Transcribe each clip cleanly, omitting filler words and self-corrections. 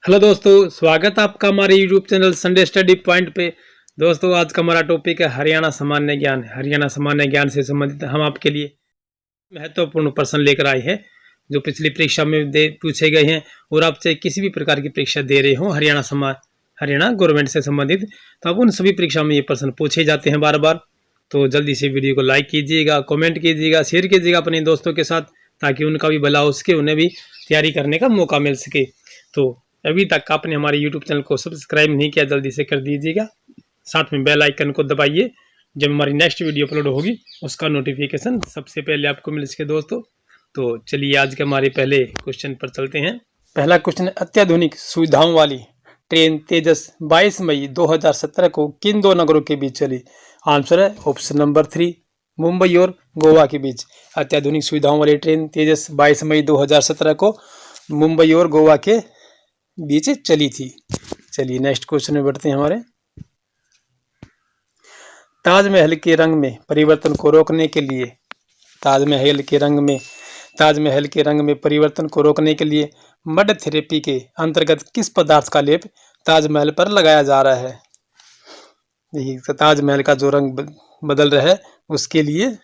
Hello दोस्तों, स्वागत है आपका हमारे YouTube channel Sunday study point पे। दोस्तों, आज का हमारा टॉपिक है हरियाणा सामान्य ज्ञान। हरियाणा सामान्य ज्ञान से संबंधित हम आपके लिए महत्वपूर्ण प्रश्न लेकर आए हैं जो पिछली परीक्षा में पूछे गए हैं। और आप चाहे किसी भी प्रकार की परीक्षा दे रहे हो हरियाणा गवर्नमेंट से संबंधित, तो अब उन सभी परीक्षा में ये प्रश्न पूछे जाते हैं बार बार। तो जल्दी से वीडियो को लाइक कीजिएगा, कमेंट कीजिएगा, शेयर कीजिएगा अपने दोस्तों के साथ, ताकि उनका भी भला हो सके, उन्हें भी तैयारी करने का मौका मिल सके। तो अभी तक आपने हमारे यूट्यूब चैनल को सब्सक्राइब नहीं किया, जल्दी से कर दीजिएगा। साथ में बेल आइकन को दबाइए, जब हमारी नेक्स्ट वीडियो अपलोड होगी उसका नोटिफिकेशन सबसे पहले आपको मिल सके दोस्तों। तो चलिए आज के हमारे पहले क्वेश्चन पर चलते हैं। पहला क्वेश्चन है, अत्याधुनिक सुविधाओं वाली ट्रेन तेजस 22 मई 2017 को किन दो नगरों के बीच चली? आंसर है ऑप्शन नंबर 3, मुंबई और गोवा के बीच। अत्याधुनिक सुविधाओं वाली ट्रेन तेजस 22 मई 2017 को मुंबई और गोवा के बीच चली थी। चलिए नेक्स्ट क्वेश्चन में बढ़ते हैं हमारे। ताजमहल के रंग में परिवर्तन को रोकने के लिए ताजमहल के रंग में परिवर्तन को रोकने के लिए मड थेरेपी के अंतर्गत किस पदार्थ का लेप ताजमहल पर लगाया जा रहा है? देखिए, ताजमहल का जो रंग बदल रहा है उसके लिए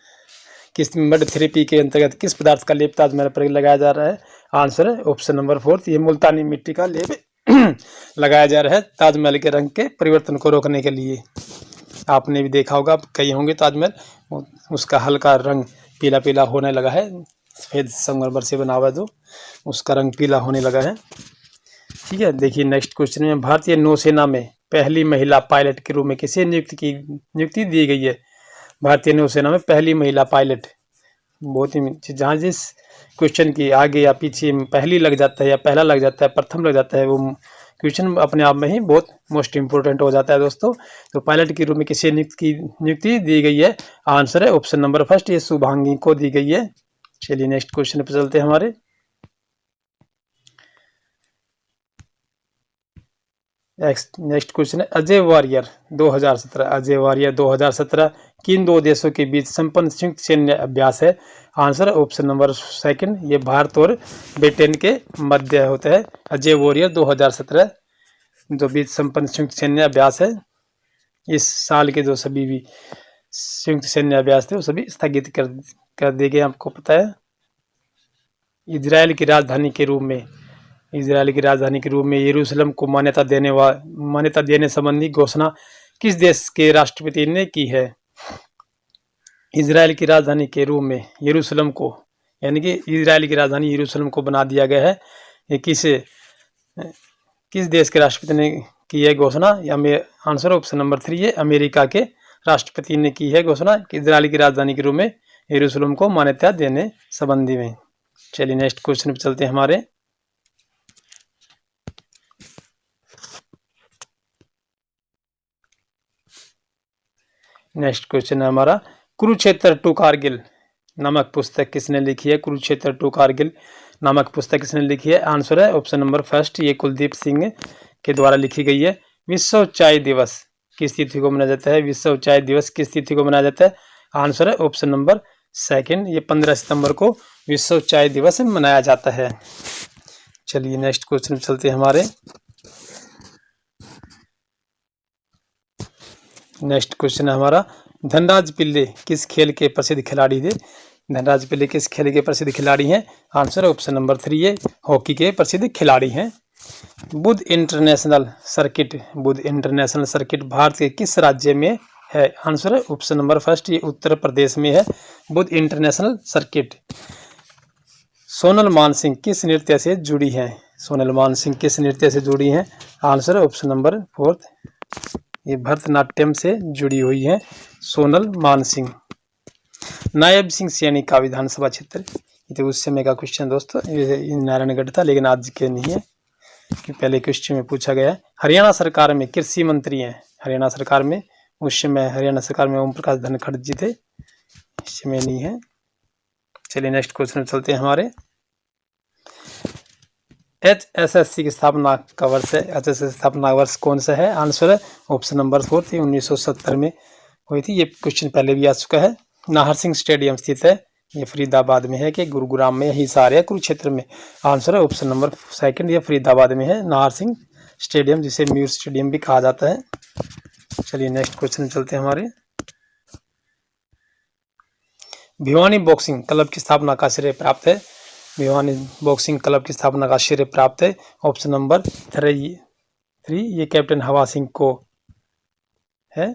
किस मड थेरेपी के अंतर्गत किस पदार्थ का लेप ताजमहल पर लगाया जा रहा है? आंसर है ऑप्शन नंबर 4, ये मुल्तानी मिट्टी का लेप लगाया जा रहा है ताजमहल के रंग के परिवर्तन को रोकने के लिए। आपने भी देखा होगा, कई होंगे ताजमहल, उसका हल्का रंग पीला पीला होने लगा है, सफेद संगमरमर से बना हुआ जो उसका रंग पीला होने लगा है। ठीक है, देखिए नेक्स्ट क्वेश्चन में, भारतीय नौसेना में पहली महिला पायलट के रूप में किसे नियुक्ति दी गई है? भारतीय नौसेना में पहली महिला पायलट, बहुत ही जहाँ जिस क्वेश्चन की आगे या पीछे पहली लग जाता है या पहला लग जाता है, प्रथम लग जाता है, वो क्वेश्चन अपने आप में ही बहुत मोस्ट इंपोर्टेंट हो जाता है दोस्तों। तो पायलट के रूप में किसे नियुक्ति दी गई है? आंसर है ऑप्शन नंबर 1, ये शुभांगी को दी गई है। चलिए नेक्स्ट क्वेश्चन पर चलते हैं हमारे। नेक्स्ट क्वेश्चन है, अजय वारियर 2017 किन दो देशों के बीच संपन्न संयुक्त सैन्य अभ्यास है? आंसर ऑप्शन नंबर 2, ये भारत और ब्रिटेन के मध्य होता है। अजय वारियर 2017 जो बीच संपन्न संयुक्त सैन्य अभ्यास है, इस साल के जो सभी भी संयुक्त सैन्य अभ्यास थे वो सभी स्थगित कर दिए गए। आपको पता है, इजराइल की राजधानी के रूप में यरूशलेम को मान्यता देने संबंधी घोषणा किस देश के राष्ट्रपति ने की है? इजराइल की राजधानी के रूप में यरूशलेम को, यानी कि इजराइल की राजधानी यरूशलेम को बना दिया गया है, ये किस देश के राष्ट्रपति ने की है घोषणा? आंसर ऑप्शन नंबर 3, ये अमेरिका के राष्ट्रपति ने की है घोषणा कि इजराइल की राजधानी के रूप में यरूशलेम को मान्यता देने संबंधी में। चलिए नेक्स्ट क्वेश्चन पे चलते हैं हमारे। नेक्स्ट क्वेश्चन है हमारा, कुरुक्षेत्र टू कारगिल नामक पुस्तक किसने लिखी है? कुरुक्षेत्र टू कारगिल नामक पुस्तक किसने लिखी है? आंसर है ऑप्शन नंबर 1, ये कुलदीप सिंह के द्वारा लिखी गई है। विश्व चाय दिवस किस तिथि को मनाया जाता है? विश्व चाय दिवस किस तिथि को मनाया जाता है? आंसर है ऑप्शन नंबर 2, ये 15 सितंबर को विश्व चाय दिवस मनाया जाता है। चलिए नेक्स्ट क्वेश्चन चलते हैं हमारे। नेक्स्ट क्वेश्चन है हमारा, धनराज पिल्ले किस खेल के प्रसिद्ध खिलाड़ी थे? धनराज पिल्ले किस खेल के प्रसिद्ध खिलाड़ी हैं? आंसर ऑप्शन नंबर 3, ये हॉकी के प्रसिद्ध खिलाड़ी हैं। बुध इंटरनेशनल सर्किट भारत के किस राज्य में है? आंसर है ऑप्शन नंबर 1, ये उत्तर प्रदेश में है बुध इंटरनेशनल सर्किट। सोनल मानसिंह किस नृत्य से जुड़ी हैं? आंसर है ऑप्शन नंबर 4, ये भरतनाट्यम से जुड़ी हुई है सोनल मानसिंह। नायब सिंह सैनी का विधानसभा क्षेत्र, ये तो उस समय का क्वेश्चन दोस्तों, ये नारायणगढ़ था, लेकिन आज के नहीं है कि पहले क्वेश्चन में पूछा गया है। हरियाणा सरकार में कृषि मंत्री हैं, उस समय हरियाणा सरकार में ओम प्रकाश धनखड़ जी थे, इस समय नहीं है। चलिए नेक्स्ट क्वेश्चन चलते हैं हमारे। HSSC की स्थापना का वर्ष है, HSSC स्थापना वर्ष कौन सा है? आंसर है ऑप्शन नंबर 4, 1970 में हुई थी। ये क्वेश्चन पहले भी आ चुका है। नाहर सिंह स्टेडियम स्थित है ये फरीदाबाद में है कि गुरुग्राम में, हिसार है, कुरुक्षेत्र में? आंसर है ऑप्शन नंबर सेकंड, ये फरीदाबाद में है, नाहर सिंह स्टेडियम, जिसे म्यूर स्टेडियम भी कहा जाता है। चलिए नेक्स्ट क्वेश्चन चलते हैं हमारे। भिवानी बॉक्सिंग क्लब की स्थापना का श्रेय प्राप्त है? भिवानी बॉक्सिंग क्लब की स्थापना का श्रेय प्राप्त है ऑप्शन नंबर 3, ये कैप्टन हवा सिंह को है।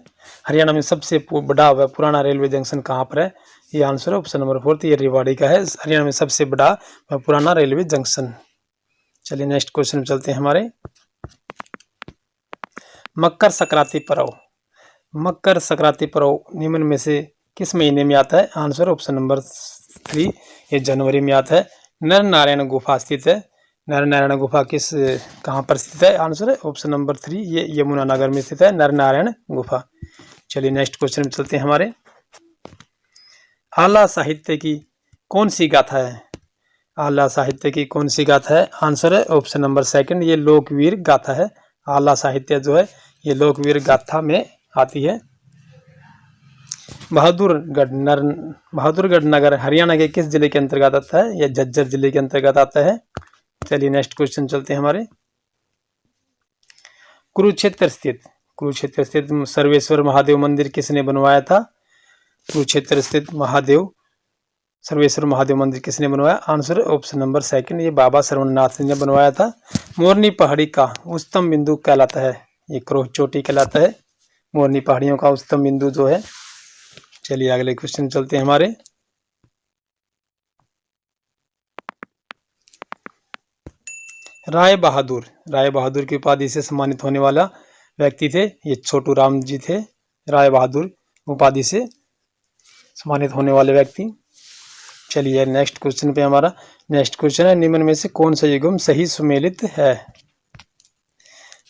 हरियाणा में सबसे बड़ा व पुराना रेलवे जंक्शन कहाँ पर है? ये आंसर है ऑप्शन नंबर 4, ये रेवाड़ी का है, हरियाणा में सबसे बड़ा व पुराना रेलवे जंक्शन। चलिए नेक्स्ट क्वेश्चन चलते हैं हमारे। मकर संक्रांति पर्व, मकर संक्रांति पर्व निम्न में से किस महीने में आता है? आंसर ऑप्शन नंबर 3, ये जनवरी में आता है। नर नारायण गुफा स्थित है, नर नारायण गुफा कहाँ पर स्थित है? आंसर है ऑप्शन नंबर 3, ये यमुनानगर में स्थित है, नर नारायण गुफा। चलिए नेक्स्ट क्वेश्चन में चलते हैं हमारे। आला साहित्य की कौन सी गाथा है? आला साहित्य की कौन सी गाथा है? आंसर है ऑप्शन नंबर 2, ये लोकवीर गाथा है। आला साहित्य जो है ये लोकवीर गाथा में आती है। बहादुरगढ़ नगर हरियाणा के किस जिले के अंतर्गत आता है? यह झज्जर जिले के अंतर्गत आता है। चलिए नेक्स्ट क्वेश्चन चलते हैं हमारे। कुरुक्षेत्र स्थित सर्वेश्वर महादेव मंदिर किसने बनवाया था? कुरुक्षेत्र स्थित सर्वेश्वर महादेव मंदिर किसने बनवाया? आंसर ऑप्शन नंबर 2, ये बाबा सरवणनाथ सिंह ने बनवाया था। मोरनी पहाड़ी का उच्चतम बिंदु कहलाता है? ये क्रोह चोटी कहलाता है, मोरनी पहाड़ियों का उच्चतम बिंदु जो है। चलिए अगले क्वेश्चन चलते हैं हमारे। राय बहादुर की उपाधि से सम्मानित होने वाला व्यक्ति थे? ये छोटू राम जी थे, राय बहादुर उपाधि से सम्मानित होने वाले व्यक्ति। चलिए नेक्स्ट क्वेश्चन पे हमारा नेक्स्ट क्वेश्चन है, निम्न में से कौन सा युग्म सही सुमेलित है?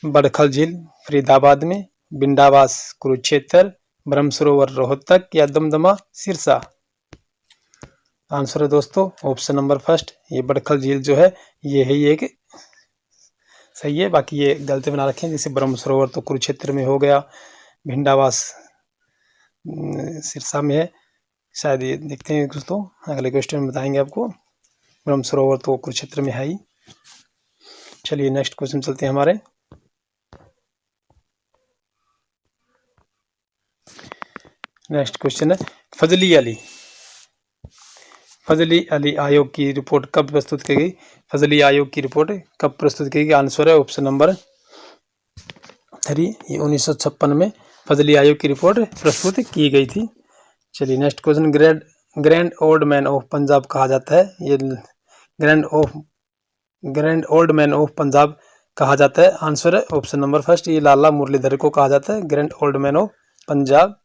बड़खल झील फरीदाबाद में, बिंडावास कुरुक्षेत्र, ब्रह्मसरोवर रोहतक या दमदमा सिरसा? आंसर है दोस्तों ऑप्शन नंबर 1, ये बड़खल झील जो है ये है एक सही है, बाकी ये गलती बना रखें, जैसे ब्रह्मसरोवर तो कुरुक्षेत्र में हो गया, भिंडावास सिरसा में है शायद, ये देखते हैं दोस्तों अगले क्वेश्चन में बताएंगे आपको। ब्रह्मसरोवर तो कुरुक्षेत्र में है ही। चलिए नेक्स्ट क्वेश्चन चलते हैं हमारे। नेक्स्ट क्वेश्चन है, फजली अली आयोग की रिपोर्ट कब प्रस्तुत की गई? फजली आयोग की रिपोर्ट कब प्रस्तुत की गई? आंसर है ऑप्शन नंबर 3, ये 1956 में फजली आयोग की रिपोर्ट प्रस्तुत की गई थी। चलिए next question, grand old man of Punjab कहा जाता है? ये grand old man of Punjab कहा जाता है। आंसर है ऑप्शन नंबर 1, ये लाला मुरलीधर को कहा जाता है grand old man of Punjab.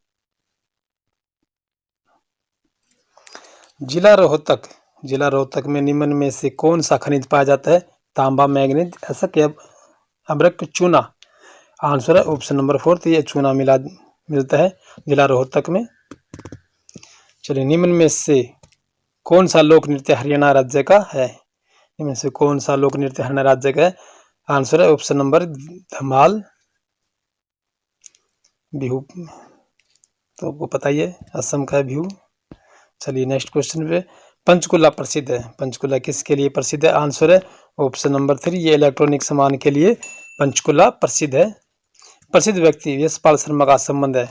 जिला रोहतक में निम्न में से कौन सा खनिज पाया जाता है? तांबा, मैंगनीज, असक या अभ्रक, चूना? आंसर है ऑप्शन नंबर 4, ये चूना मिलता है जिला रोहतक में। चलिए निम्न में से कौन सा लोक नृत्य हरियाणा राज्य का है? इनमें से कौन सा लोक नृत्य हरियाणा राज्य का है? आंसर है ऑप्शन नंबर धमाल, बिहू तो आपको पता ही है, असम का है बिहू। चलिए नेक्स्ट क्वेश्चन पे, पंचकुला प्रसिद्ध है, पंचकुला किसके लिए प्रसिद्ध है? आंसर है ऑप्शन नंबर 3, ये इलेक्ट्रॉनिक सामान के लिए पंचकुला प्रसिद्ध है। प्रसिद्ध व्यक्ति यशपाल शर्मा का संबंध है?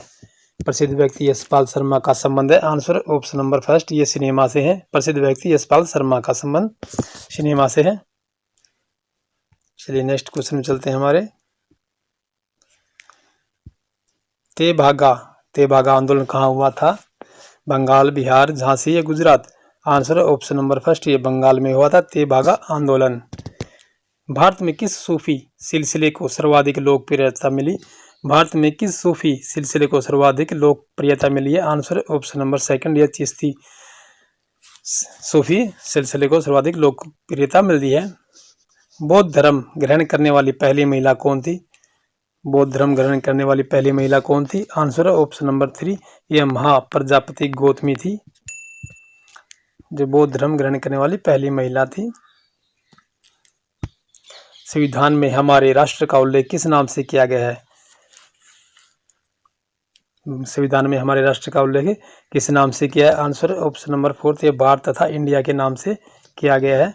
प्रसिद्ध व्यक्ति यशपाल शर्मा का संबंध है, आंसर ऑप्शन नंबर 1, ये सिनेमा से है। प्रसिद्ध व्यक्ति यशपाल शर्मा का संबंध सिनेमा से है। चलिए नेक्स्ट क्वेश्चन में चलते हैं हमारे। तेभागा आंदोलन कहाँ हुआ था? बंगाल, बिहार, झांसी या गुजरात? आंसर ऑप्शन नंबर 1, ये बंगाल में हुआ था तेभागा आंदोलन। भारत में किस सूफी सिलसिले को सर्वाधिक लोकप्रियता मिली? भारत में किस सूफी सिलसिले को सर्वाधिक लोकप्रियता मिली है? आंसर ऑप्शन नंबर 2, ये चिश्ती सूफी सिलसिले को सर्वाधिक लोकप्रियता मिलती है। बौद्ध धर्म ग्रहण करने वाली पहली महिला कौन थी? बौद्ध धर्म ग्रहण करने वाली पहली महिला कौन थी? आंसर ऑप्शन नंबर 3, यह महाप्रजापति गौतमी थी, जो बौद्ध धर्म ग्रहण करने वाली पहली महिला थी। संविधान में हमारे राष्ट्र का उल्लेख किस नाम से किया गया है? संविधान में हमारे राष्ट्र का उल्लेख किस नाम से किया है? आंसर ऑप्शन नंबर 4 ये भारत तथा इंडिया के नाम से किया गया है,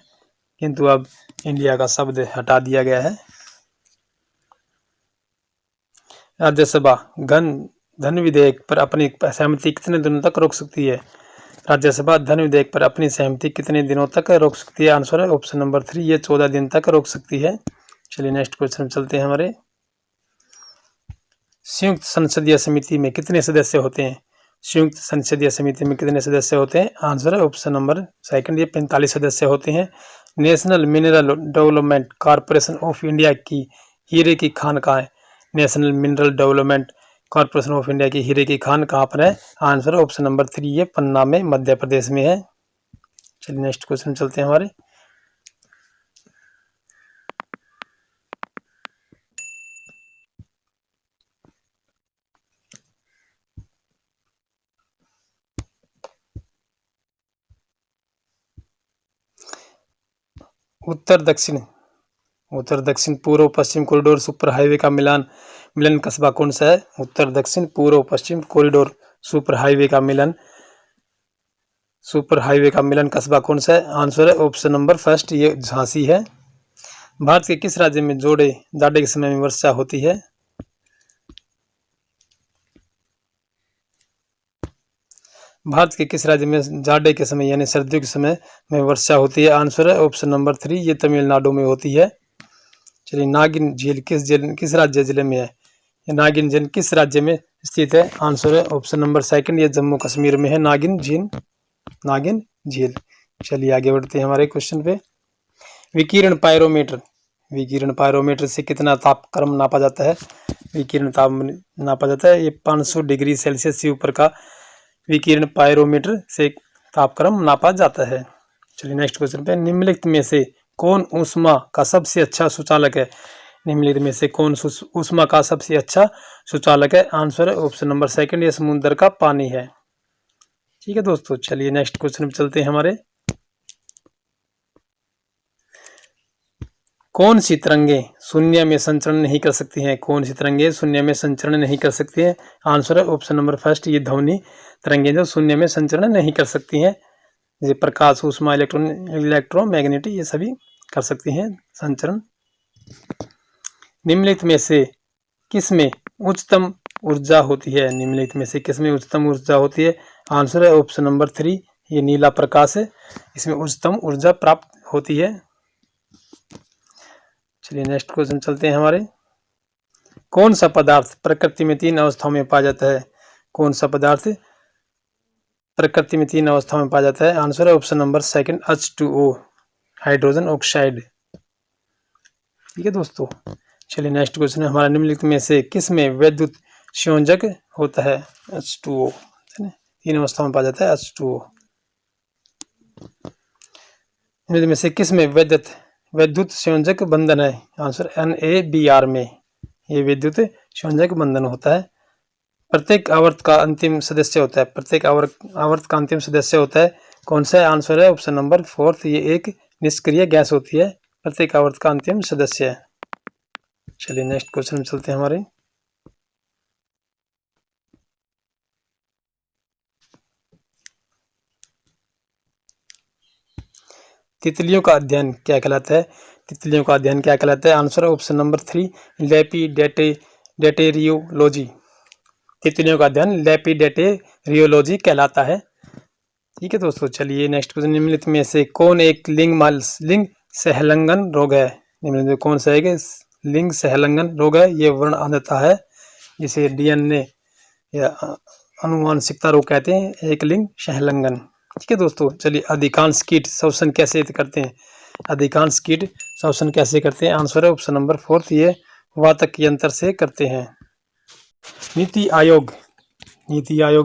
किंतु अब इंडिया का शब्द हटा दिया गया है। राज्यसभा धन विधेयक पर अपनी सहमति कितने दिनों तक रोक सकती है? राज्यसभा धन विधेयक पर अपनी सहमति कितने दिनों तक रोक सकती है? आंसर है ऑप्शन नंबर 3 ये 14 दिन तक रोक सकती है। चलिए नेक्स्ट क्वेश्चन चलते हैं हमारे। संयुक्त संसदीय समिति में कितने सदस्य होते हैं? संयुक्त संसदीय समिति में कितने सदस्य होते हैं? आंसर है ऑप्शन नंबर सेकंड ये 45 सदस्य होते हैं। National mineral development corporation of India की हीरे की खान कहाँ है? National mineral development corporation of India की हीरे की खान कहाँ पर है? आंसर ऑप्शन नंबर 3 ये पन्ना में मध्य प्रदेश में है। चलिए नेक्स्ट क्वेश्चन चलते हैं हमारे। उत्तर दक्षिण पूर्व पश्चिम कॉरिडोर सुपर हाईवे का मिलन कस्बा कौन सा है? उत्तर दक्षिण पूर्व पश्चिम कॉरिडोर सुपर हाईवे का मिलन कस्बा कौन सा है? आंसर है ऑप्शन नंबर फर्स्ट ये झांसी है। भारत के किस राज्य में जाड़े के समय में वर्षा होती है? भारत के किस राज्य में जाड़े के समय यानी सर्दियों के समय में वर्षा होती है? आंसर है ऑप्शन नंबर 3 ये तमिलनाडु में होती है। चलिए नागिन झील किस राज्य जिले में है? ये नागिन झील किस राज्य में स्थित है? आंसर है ऑप्शन नंबर सेकंड ये जम्मू कश्मीर में है नागिन झील। चलिए आगे बढ़ते हैं हमारे क्वेश्चन पे। विकिरण पायरोमीटर से कितना तापक्रम नापा जाता है? नापा जाता है ये 500 डिग्री सेल्सियस से ऊपर का विकिरण पायरोमीटर से तापक्रम नापा जाता है। चलिए नेक्स्ट क्वेश्चन पे। निम्नलिखित में से कौन ऊष्मा का सबसे अच्छा सुचालक है? निम्नलिखित में से कौन ऊष्मा का सबसे अच्छा सुचालक है? आंसर है ऑप्शन नंबर सेकंड ये समुद्र का पानी है। ठीक है दोस्तों, चलिए नेक्स्ट क्वेश्चन पे चलते हैं हमारे। कौन सी तरंगे शून्य में संचरण नहीं कर सकती हैं? कौन सी तरंगे शून्य में संचरण नहीं कर सकती हैं? आंसर है ऑप्शन नंबर फर्स्ट ये ध्वनि तरंगे जो शून्य में संचरण नहीं कर सकती हैं। जैसे प्रकाश, ऊष्मा, इलेक्ट्रोमैग्नेटिक ये सभी कर सकती हैं संचरण। निम्नलिखित में से किसमें उच्चतम ऊर्जा होती है? निम्नलिखित में से किसमें उच्चतम ऊर्जा होती है? आंसर है ऑप्शन नंबर 3 ये नीला प्रकाश है, इसमें उच्चतम ऊर्जा प्राप्त होती है। चलिए नेक्स्ट क्वेश्चन चलते हैं हमारे। कौन सा पदार्थ प्रकृति में 3 अवस्थाओं में पाया जाता है? कौन सा पदार्थ प्रकृति में 3 अवस्थाओं में पाया जाता है? आंसर है option number second H2O hydrogen oxide. ठीक है दोस्तों, चलिए नेक्स्ट क्वेश्चन है हमारा। निम्नलिखित में से किस में विद्युत संयोजक होता है? H2O 3 अवस्थाओं में पाया जाता है H2O। निम्नलिखित में से किस में विद्युत संयोजक बंधन है? आंसर NaBr में ये विद्युत संयोजक बंधन होता है। प्रत्येक आवर्त का अंतिम सदस्य होता है। कौन सा? आंसर है ऑप्शन नंबर 4 ये एक निष्क्रिय गैस होती है, प्रत्येक आवर्त का अंतिम सदस्य है। चलिए नेक्स्ट क्वेश्चन चलते हैं हमारे। तितलियों का अध्ययन क्या कहलाता है? आंसर है ऑप्शन नंबर 3 लेपिडेटेरियोलॉजी। तितलियों का अध्ययन लेपिडेटेरियोलॉजी कहलाता है। ठीक है दोस्तों, चलिए नेक्स्ट क्वेश्चन। निम्नलिखित में से कौन एक लिंग सहलंघन रोग है? निम्नलिखित में कौन सा एक लिंग सहलंघन रोग है? ये वर्ण अंधता है, जिसे DNA या अनुवांशिकता रोग कहते हैं, एक लिंग सहलंघन। ठीक है दोस्तों, चलिए अधिकांश कीट श्वसन कैसे करते हैं? आंसर है ऑप्शन नंबर 4 ये वातक यंत्र से करते हैं। नीति आयोग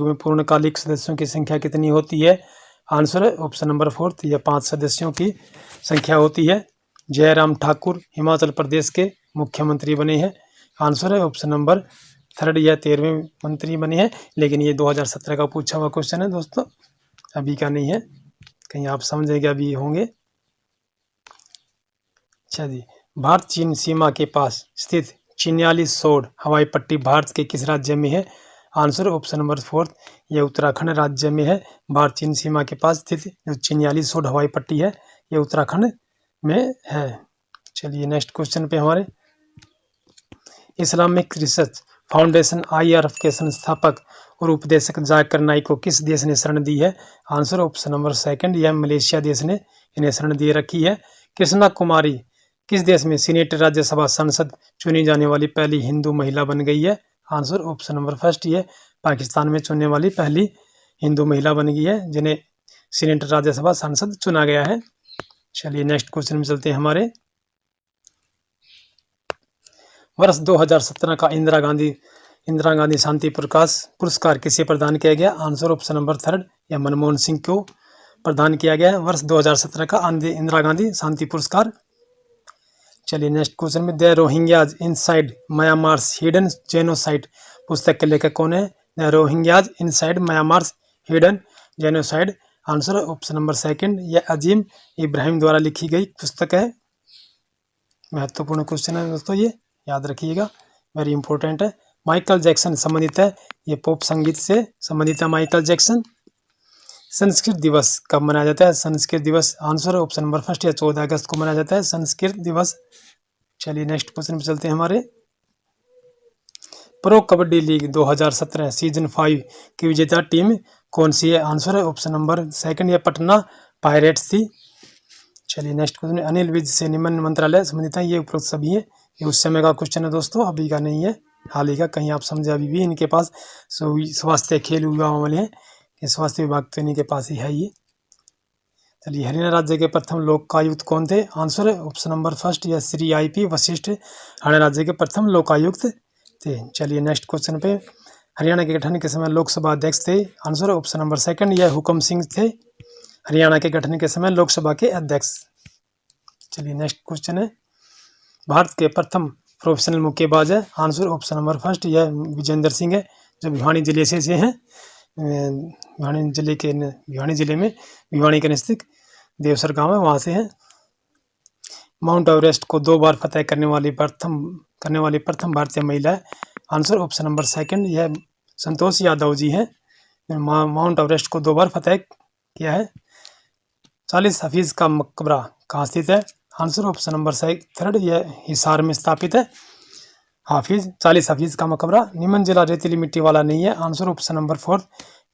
में पूर्णकालिक सदस्यों की संख्या कितनी होती है? आंसर है ऑप्शन नंबर 4 ये 5 सदस्यों की संख्या होती है। जयराम ठाकुर हिमाचल प्रदेश के मुख्यमंत्री बने हैं। आंसर है ऑप्शन नंबर 3 या 13वें मंत्री बने हैं, लेकिन ये 2017 का पूछा हुआ क्वेश्चन है दोस्तों, अभी का नहीं है, कहीं आप समझेंगे अभी होंगे। अच्छा जी, भारत चीन सीमा के पास स्थित चिन्यालीसोड़ हवाई पट्टी भारत के किस राज्य में है? आंसर ऑप्शन नंबर 4 यह उत्तराखंड राज्य में है। भारत चीन सीमा के पास स्थित जो चिन्याली सोड हवाई पट्टी है ये उत्तराखंड में है। चलिए नेक्स्ट क्वेश्चन पे हमारे, इस्लामिक रिसर्च फाउंडेशन IRF के संस्थापक और उपदेशक जाकिर नाइक को किस देश ने शरण दी है? आंसर ऑप्शन नंबर 2 यह मलेशिया देश ने इन्हें शरण दे रखी है। कृष्णा कुमारी किस देश में सीनेट राज्यसभा सांसद चुनी जाने वाली पहली हिंदू महिला बन गई है? आंसर ऑप्शन नंबर 1 ये पाकिस्तान में चुनने वाली पहली हिंदू महिला बन गई है जिन्हें सीनेट राज्यसभा सांसद चुना गया है। चलिए नेक्स्ट क्वेश्चन में चलते हैं हमारे, वर्ष 2017 का इंदिरा गांधी शांति पुरस्कार किसे प्रदान किया गया? आंसर ऑप्शन नंबर 3 यह मनमोहन सिंह को प्रदान किया गया है वर्ष 2017 का इंदिरा गांधी शांति पुरस्कार। चलिए नेक्स्ट क्वेश्चन में, the Rohingyas inside Myanmar's hidden genocide पुस्तक के लेखक कौन है? The Rohingyas inside Myanmar's hidden genocide, answer option number 2 यह अजीम इब्राहिम द्वारा लिखी गई पुस्तक है। महत्वपूर्ण क्वेश्चन है दोस्तों, ये याद रखिएगा, वेरी इंपॉर्टेंट है। माइकल जैक्सन संबंधित है, ये पॉप संगीत से संबंधित है माइकल जैक्सन। संस्कृत दिवस कब मनाया जाता है? संस्कृत दिवस आंसर ऑप्शन नंबर 1 या 14 अगस्त को मनाया जाता है संस्कृत दिवस। चलिए नेक्स्ट क्वेश्चन पे चलते हैं हमारे, प्रो कबड्डी लीग 2017 सीजन 5 की विजेता टीम कौन सी है? आंसर है ऑप्शन नंबर 2 या पटना पायरेट्स थी। चलिए नेक्स्ट क्वेश्चन, अनिल विज से निम्न मंत्रालय संबंधित है, ये उपरोक्त सभी है, ये उस समय का क्वेश्चन है दोस्तों, अभी का नहीं है, हाल ही का, कहीं आप समझे अभी भी इनके पास स्वास्थ्य खेल विभाग वाले हैं, ये स्वास्थ्य विभाग तो इन्हीं के पास ही है ये। चलिए हरियाणा राज्य के प्रथम लोकायुक्त कौन थे? आंसर है ऑप्शन नंबर 1 या श्री IP वशिष्ठ हरियाणा राज्य के प्रथम लोकायुक्त थे। चलिए नेक्स्ट क्वेश्चन पे, हरियाणा के गठन के समय लोकसभा अध्यक्ष थे? आंसर है ऑप्शन नंबर 2 यह हुकम सिंह थे हरियाणा के गठन के समय लोकसभा के अध्यक्ष। चलिए नेक्स्ट क्वेश्चन है, भारत के प्रथम प्रोफेशनल मुक्केबाज है? आंसर ऑप्शन नंबर 1 यह विजेंद्र सिंह है, जो भिवानी जिले से हैं, भिवानी जिले में भिवानी के नज़दीक देवसर गांव है, वहाँ से हैं। माउंट एवरेस्ट को 2 बार फतह करने वाली प्रथम भारतीय महिला है? आंसर ऑप्शन नंबर 2 यह संतोष यादव जी हैं, माउंट एवरेस्ट को 2 बार फतह किया है। 40 हफीज़ का मकबरा कहाँ स्थित है? आंसर ऑप्शन नंबर 3 यह हिसार में स्थापित है। 40 हफीज़ का मकबरा निमन जिला रेतीली मिट्टी वाला नहीं है, आंसर ऑप्शन नंबर 4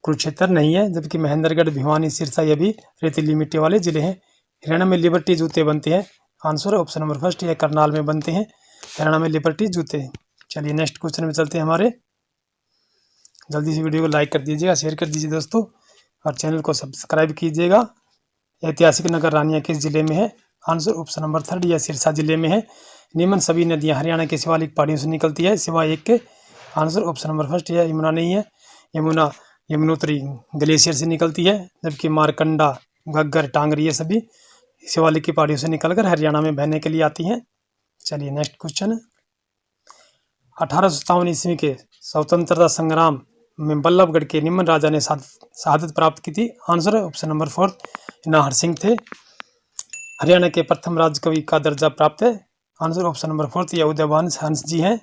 कुरुक्षेत्र नहीं है, जबकि महेंद्रगढ़ भिवानी सिरसा ये भी रेतीली मिट्टी वाले जिले हैं। हरियाणा में लिबर्टी जूते बनते हैं? आंसर ऑप्शन नंबर 1 यह करनाल में बनते हैं, हरियाणा में लिबर्टी जूते। चलिए नेक्स्ट क्वेश्चन में चलते हैं हमारे, जल्दी से वीडियो को लाइक कर दीजिएगा, शेयर कर दीजिए दोस्तों, और चैनल को सब्सक्राइब कीजिएगा। ऐतिहासिक नगर रानिया किस जिले में है? आंसर ऑप्शन नंबर 3 यह सिरसा जिले में है। निम्न सभी नदियां हरियाणा के शिवालिक पहाड़ियों से निकलती है सिवाय एक के, आंसर ऑप्शन नंबर 1 यह यमुना नहीं है, यमुनोत्री ग्लेशियर से निकलती है, जबकि मारकंडा, घग्गर, टांगरी ये सभी शिवालिक की पहाड़ियों से निकलकर हरियाणा में बहने के लिए आती हैं। चलिए नेक्स्ट क्वेश्चन, 1857 ईस्वी के स्वतंत्रता संग्राम में बल्लभगढ़ के निम्न राजा ने शहादत प्राप्त की थी? आंसर है ऑप्शन नंबर 4 नाहर सिंह थे। हरियाणा के प्रथम राजकवि का दर्जा प्राप्त है? आंसर ऑप्शन नंबर 4 यह उदयभान हंस जी हैं,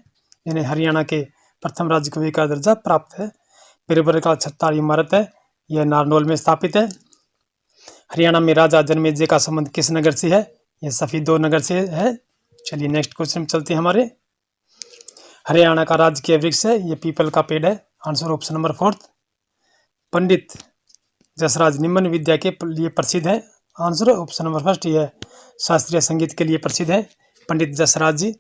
जिन्हें हरियाणा के प्रथम राजकवि का दर्जा प्राप्त है। बीरबल का छत्तार इमारत है, यह नारनौल में स्थापित है। हरियाणा में राजा जनमेजय का संबंध किस नगर से है? यह सफीदो नगर से है। चलिए नेक्स्ट क्वेश्चन चलते हैं हमारे, हरियाणा का राजकीय वृक्ष है, यह पीपल का पेड़ है, answer option number 4 Pandit Jasraj निम्न विद्या के लिए प्रसिद्ध है? आंसर ऑप्शन नंबर 1 यह शास्त्रीय संगीत के लिए प्रसिद्ध है पंडित जसराज जी।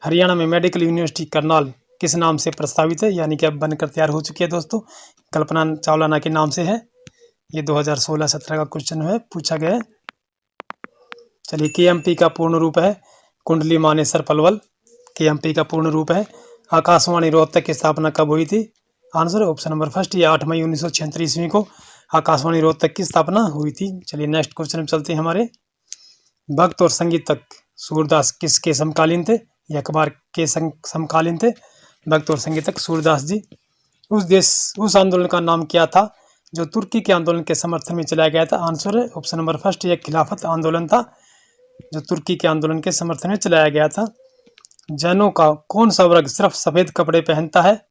हरियाणा में मेडिकल यूनिवर्सिटी करनाल किस नाम से प्रस्तावित है, यानी कि अब बनकर तैयार हो चुकी है दोस्तों, कल्पना चावला के नाम से है। ये 2016-17 का क्वेश्चन है, पूछा गया है। चलिए KMP का पूर्ण रूप है कुंडली मानेसर पलवल, KMP का पूर्ण रूप है। आकाशवाणी रोहतक की स्थापना कब हुई थी? आंसर ऑप्शन नंबर 1 या 8 मई 1936 ईस्वी को आकाशवाणी रोहतक की स्थापना हुई थी। चलिए नेक्स्ट क्वेश्चन में चलते हैं हमारे, भक्त और संगीतक सूरदास किसके समकालीन थे? ये अखबार के समकालीन थे, भक्त और संगीतक सूरदास जी। उस आंदोलन का नाम क्या था जो तुर्की के आंदोलन के समर्थन में चलाया गया था? आंसर है ऑप्शन नंबर 1 यह खिलाफत आंदोलन था, जो तुर्की के आंदोलन के समर्थन में चलाया गया था। जैनों का कौन सा वर्ग सिर्फ सफेद कपड़े पहनता है?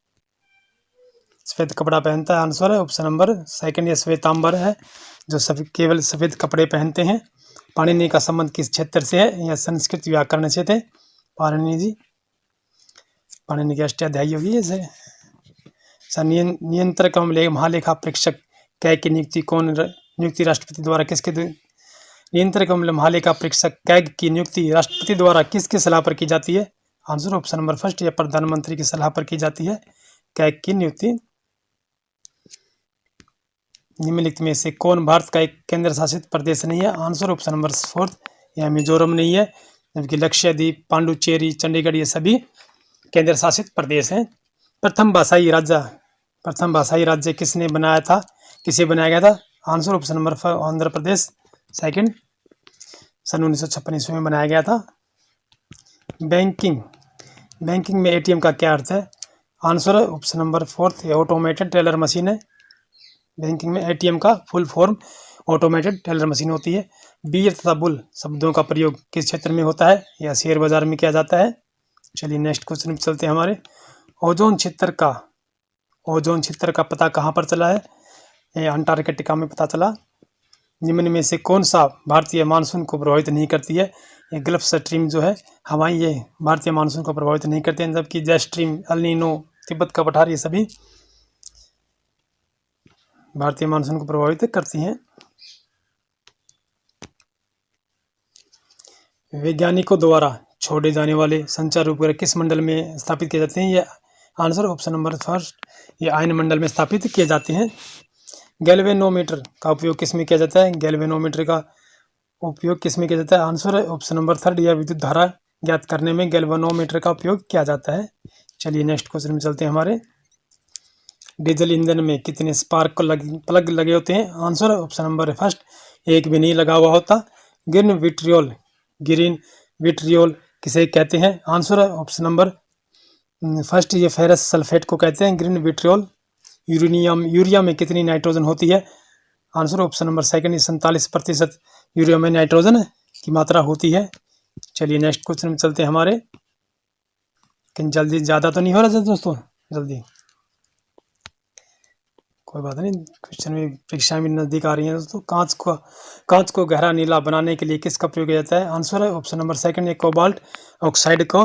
सफेद कपड़ा पहनता है? आंसर है ऑप्शन नंबर सेकंड ये श्वेतांबर है, जो सभी केवल सफेद कपड़े पहनते हैं। पाणिनि का संबंध किस क्षेत्र से है? यह संस्कृत व्याकरण से थे पाणिनि जी। पाणिनि की अष्टाध्यायी होगी जैसे। नियंत्रक एवं महालेखा परीक्षक कै की नियुक्ति राष्ट्रपति द्वारा किसके नियंत्रक एवं महालेखा परीक्षक कैग की नियुक्ति राष्ट्रपति द्वारा किसकी सलाह पर की जाती है? आंसर ऑप्शन नंबर फर्स्ट, यह प्रधानमंत्री की सलाह पर की जाती है कैग की नियुक्ति। निम्नलिखित में से कौन भारत का एक केंद्र शासित प्रदेश नहीं है? आंसर ऑप्शन नंबर फोर्थ, यह मिजोरम नहीं है, जबकि लक्षद्वीप, पांडुचेरी, चंडीगढ़ ये सभी केंद्र शासित प्रदेश हैं। प्रथम भाषाई राज्य किसने बनाया था? किसे बनाया गया था? Answer option number Andhra Pradesh second, सन 1956 ईस्वी में बनाया गया था। बैंकिंग में एटीएम का क्या अर्थ है? आंसर है option number fourth, automated teller machine है। बैंकिंग में एटीएम का full form automated teller machine होती है। बीर तथा बुल शब्दों का प्रयोग किस क्षेत्र में होता है? या शेयर बाजार में किया जाता है? चलिए नेक्स्ट क्वेश्चन पे चलते हैं हमारे। ओजोन क्षेत्र का पता कहाँ पर चला है? ये अंटार्कटिका में पता चला। निम्न में से कौन सा भारतीय मानसून को प्रभावित नहीं करती है? ये गल्फ स्ट्रीम जो है हवाई, ये भारतीय मानसून को प्रभावित नहीं करते हैं, जबकि jet stream, El Nino, Tibet का पठार ये सभी भारतीय मानसून को प्रभावित करती हैं। वैज्ञानिकों द्वारा छोड़े जाने वाले संचार उपग्रह किस मंडल में स्थापित किए जाते हैं? ये आंसर ऑप्शन नंबर फर्स्ट, ये आयन मंडल में स्थापित किए जाते हैं। गैल्वेनोमीटर का उपयोग किस में किया जाता है? गैल्वेनोमीटर का उपयोग किस में किया जाता है? आंसर है ऑप्शन नंबर थर्ड, यह विद्युत धारा ज्ञात करने में गैल्वेनोमीटर का उपयोग किया जाता है। चलिए नेक्स्ट क्वेश्चन में चलते हैं हमारे। डीजल ईंधन में कितने स्पार्क प्लग लगे होते हैं? आंसर है ऑप्शन नंबर फर्स्ट, एक भी नहीं लगा हुआ होता। ग्रीन विट्रियोल किसे कहते हैं? आंसर है ऑप्शन नंबर फर्स्ट, ये फेरस सल्फेट को कहते हैं ग्रीन विट्रियोल। यूरिया में कितनी नाइट्रोजन होती है? Answer option number second, 47% urea में नाइट्रोजन की मात्रा होती है। चलिए नेक्स्ट क्वेश्चन में चलते हैं हमारे। लेकिन जल्दी, ज़्यादा तो नहीं हो रहा है दोस्तों, जल्दी कोई बात नहीं, क्वेश्चन में परीक्षा भी नज़दीक आ रही है दोस्तों। कांच को गहरा नीला बनाने के लिए किसका प्रयोग किया जाता है? आंसर है ऑप्शन नंबर सेकंड, ये कोबाल्ट ऑक्साइड का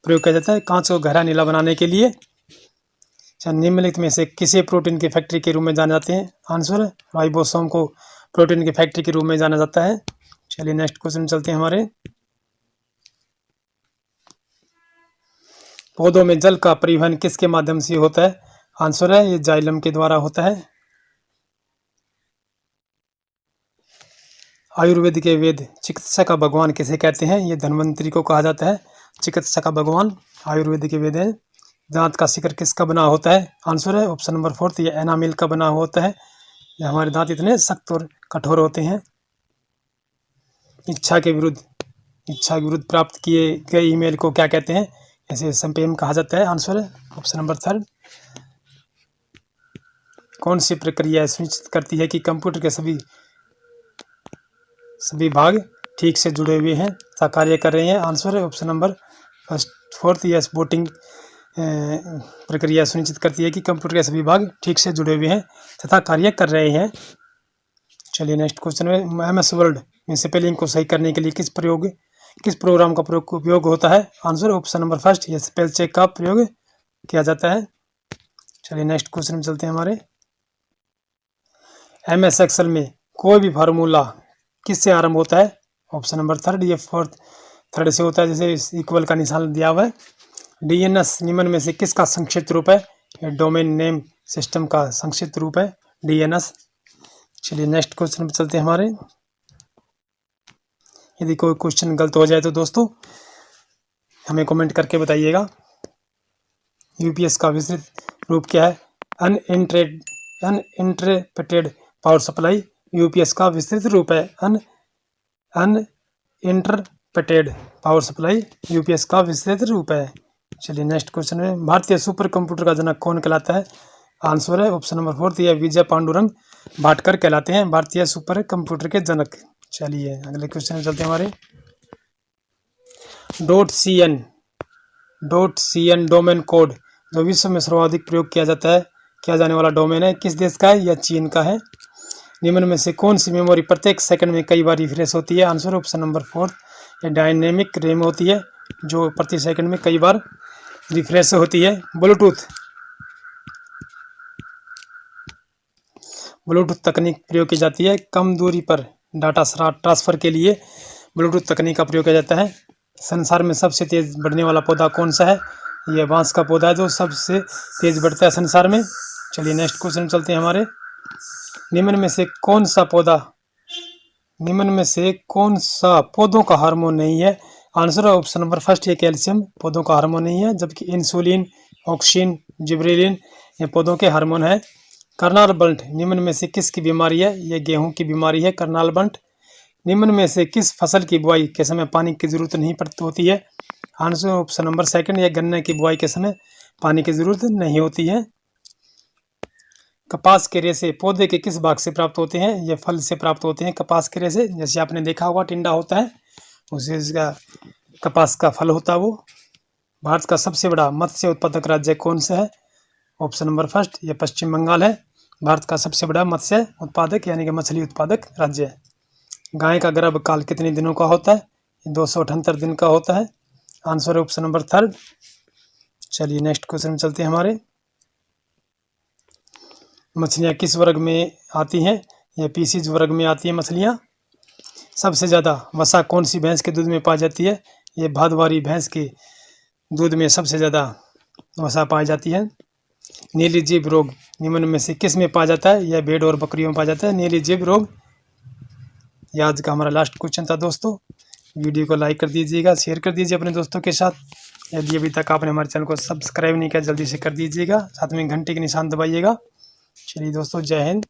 प्रयोग किया जाता है कांच को गहरा नीला बनाने के लिए। निम्नलिखित में से किसे प्रोटीन की फैक्ट्री के रूप में जाना जाते हैं? आंसर है राइबोसोम को प्रोटीन की फैक्ट्री के रूप में जाना जाता है। चलिए नेक्स्ट क्वेश्चन में चलते हैं हमारे। पौधों में जल का परिवहन किसके माध्यम से होता है? आंसर है ये जाइलम के द्वारा होता है। आयुर्वेद के वेद चिकित्सा का भगवान किसे कहते हैं? ये धन्वंतरी को कहा जाता है चिकित्सा का भगवान। आयुर्वेद के वेद है। दांत का शिखर किसका बना होता है? आंसर है ऑप्शन नंबर फोर्थ, ये एनामिल का बना हुआ होता है। ये हमारे दांत इतने सख्त और कठोर होते हैं। इच्छा के विरुद्ध प्राप्त किए गए ईमेल को क्या कहते हैं? इसे स्पैम कहा जाता है। आंसर है ऑप्शन नंबर थर्ड। कौन सी प्रक्रिया सुनिश्चित करती है कि कंप्यूटर के सभी भाग ठीक से जुड़े हुए हैं तथा कार्य कर रहे हैं? आंसर है option number fourth, yes boating प्रक्रिया सुनिश्चित करती है कि कंप्यूटर के सभी भाग ठीक से जुड़े हुए हैं तथा कार्य कर रहे हैं। चलिए नेक्स्ट क्वेश्चन में। MS वर्ड में स्पेलिंग को सही करने के लिए किस प्रोग्राम का उपयोग होता है? आंसर ऑप्शन नंबर फर्स्ट, ये स्पेल चेक का प्रयोग किया जाता है। चलिए नेक्स्ट क्वेश्चन में चलते हैं हमारे। MS एक्सेल में कोई भी फार्मूला किससे आरंभ होता है? ऑप्शन नंबर थर्ड, ये थर्ड से होता है, जैसे इक्वल का निशान दिया हुआ है। DNS निम्न में से किसका संक्षिप्त रूप है? ये डोमेन नेम सिस्टम का संक्षिप्त रूप है DNS। चलिए नेक्स्ट क्वेश्चन पे चलते हैं हमारे। यदि कोई क्वेश्चन गलत हो जाए तो दोस्तों हमें कमेंट करके बताइएगा। UPS का विस्तृत रूप क्या है? अनइंटरप्रेटेड पावर सप्लाई UPS का विस्तृत रूप है। अनइंटरप्रेटेड पावर सप्लाई UPS का विस्तृत रूप है। चलिए नेक्स्ट क्वेश्चन में। भारतीय सुपर कंप्यूटर का जनक कौन कहलाता है? आंसर है ऑप्शन नंबर फोर्थ, यह विजय पांडुरंग भाटकर कहलाते हैं भारतीय सुपर कंप्यूटर के जनक। चलिए अगले क्वेश्चन में चलते हैं हमारे। .cn डोमेन कोड जो विश्व में सर्वाधिक प्रयोग किया किया जाने वाला डोमेन है, किस देश का है? यह चीन का है। निम्न में से कौन सी मेमोरी प्रत्येक सेकंड में कई बार रिफ्रेश होती है? आंसर ऑप्शन नंबर 4 ये डायनेमिक रैम होती है, जो प्रति सेकंड में कई बार रिफ्रेश होती है। ब्लूटूथ तकनीक प्रयोग की जाती है। कम दूरी पर डाटा ट्रांसफर के लिए ब्लूटूथ तकनीक का प्रयोग किया जाता है। संसार में सबसे तेज बढ़ने वाला पौधा कौन सा है? यह बांस का पौधा है जो सबसे तेज बढ़ता है संसार में। चलिए नेक्स्ट क्वेश्चन चलते हैं हमारे। निम्न में से कौन सा पौधों का हार्मोन नहीं है? आंसर ऑप्शन नंबर फर्स्ट ये कैल्शियम पौधों का हार्मोन नहीं है, जबकि इंसुलिन, ऑक्सिन, जिब्रेलिन ये पौधों के हार्मोन है। कर्नाल बंट निम्न में से किसकी बीमारी है? यह गेहूं की बीमारी है, कर्नाल बंट। निम्न में से किस फसल की बुआई के समय पानी की जरूरत नहीं पड़ती होती है? आंसर ऑप्शन नंबर सेकंड यह गन्ने की बुआई के समय पानी की जरूरत नहीं होती है। कपास के रेशे पौधे के किस भाग से प्राप्त होते हैं? यह फल से प्राप्त होते हैं कपास के रेशे। जैसे आपने देखा होगा टिंडा होता है, उसे इसका कपास का फल होता है वो। भारत का सबसे बड़ा मत्स्य उत्पादक राज्य कौन सा है? ऑप्शन नंबर फर्स्ट ये पश्चिम बंगाल है, भारत का सबसे बड़ा मत्स्य उत्पादक यानी कि मछली उत्पादक राज्य है। गाय का गर्भकाल कितने दिनों का होता है? 278 दिन का होता है। Answer option number third. चलिए नेक्स्ट क्वेश्चन में चलते हैं हमारे। मछलियाँ किस वर्ग में आती हैं? यह पीसीज वर्ग में आती हैं मछलियाँ। सबसे ज़्यादा वसा कौन सी भैंस के दूध में पाई जाती है? ये भादवारी भैंस के दूध में सबसे ज़्यादा वसा पाई जाती है। नीली जीभ रोग निम्न में से किस में पाया जाता है? यह भेड़ और बकरियों में पाया जाता है नीली जीभ रोग। यह आज का हमारा लास्ट क्वेश्चन था दोस्तों। वीडियो को लाइक कर दीजिएगा, शेयर कर दीजिए अपने दोस्तों के साथ। यदि अभी तक आपने हमारे चैनल को सब्सक्राइब नहीं किया जल्दी से कर दीजिएगा, साथ में घंटे के निशान दबाइएगा। चलिए दोस्तों, जय हिंद।